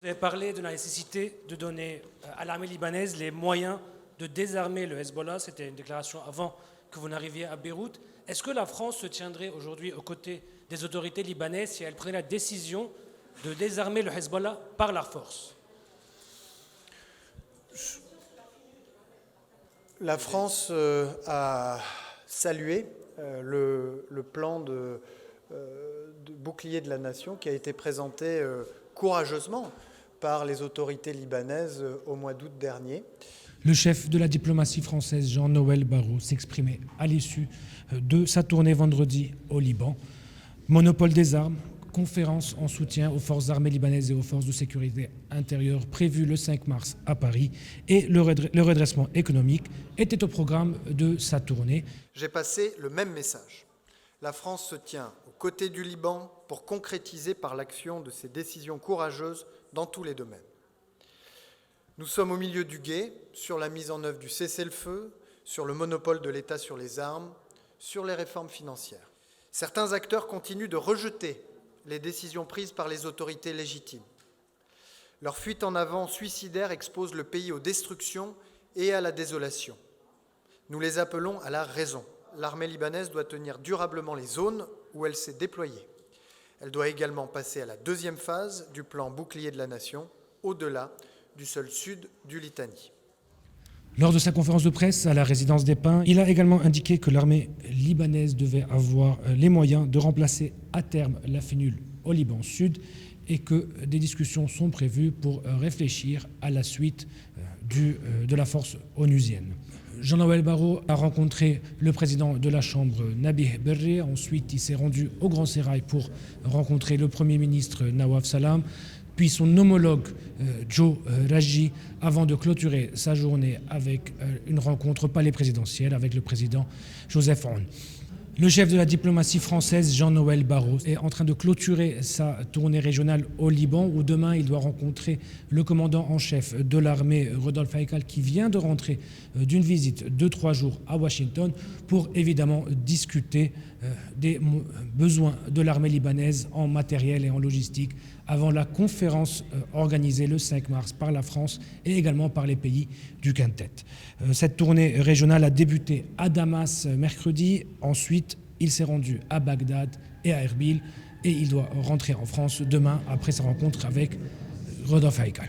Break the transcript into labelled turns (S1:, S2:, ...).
S1: Vous avez parlé de la nécessité de donner à l'armée libanaise les moyens de désarmer le Hezbollah. C'était une déclaration avant que vous n'arriviez à Beyrouth. Est-ce que la France se tiendrait aujourd'hui aux côtés des autorités libanaises si elle prenait la décision de désarmer le Hezbollah par la force?
S2: La France a salué le plan de bouclier de la nation qui a été présenté courageusement par les autorités libanaises au mois d'août dernier.
S3: Le chef de la diplomatie française, Jean-Noël Barrot, s'exprimait à l'issue de sa tournée vendredi au Liban. Monopole des armes, conférence en soutien aux forces armées libanaises et aux forces de sécurité intérieure prévue le 5 mars à Paris et le redressement économique était au programme de sa tournée.
S2: J'ai passé le même message. La France se tient aux côtés du Liban pour concrétiser par l'action de ses décisions courageuses dans tous les domaines. Nous sommes au milieu du gué sur la mise en œuvre du cessez-le-feu, sur le monopole de l'État sur les armes, sur les réformes financières. Certains acteurs continuent de rejeter les décisions prises par les autorités légitimes. Leur fuite en avant suicidaire expose le pays aux destructions et à la désolation. Nous les appelons à la raison. L'armée libanaise doit tenir durablement les zones où elle s'est déployée. Elle doit également passer à la deuxième phase du plan bouclier de la nation, au-delà du seul sud du Litanie.
S3: Lors de sa conférence de presse à la résidence des Pins, il a également indiqué que l'armée libanaise devait avoir les moyens de remplacer à terme la FNUL au Liban Sud et que des discussions sont prévues pour réfléchir à la suite de la force onusienne. Jean-Noël Barrot a rencontré le président de la Chambre, Nabih Berri. Ensuite, il s'est rendu au Grand Sérail pour rencontrer le Premier ministre Nawaf Salam, puis son homologue Joe Raji, avant de clôturer sa journée avec une rencontre palais présidentielle avec le président Joseph Aoun. Le chef de la diplomatie française, Jean-Noël Barrot, est en train de clôturer sa tournée régionale au Liban, où demain il doit rencontrer le commandant en chef de l'armée, Rodolphe Haïkal, qui vient de rentrer d'une visite de 3 jours à Washington, pour évidemment discuter des besoins de l'armée libanaise en matériel et en logistique, avant la conférence organisée le 5 mars par la France et également par les pays du Quintet. Cette tournée régionale a débuté à Damas mercredi. Ensuite, il s'est rendu à Bagdad et à Erbil et il doit rentrer en France demain après sa rencontre avec Rodolphe Haïkal.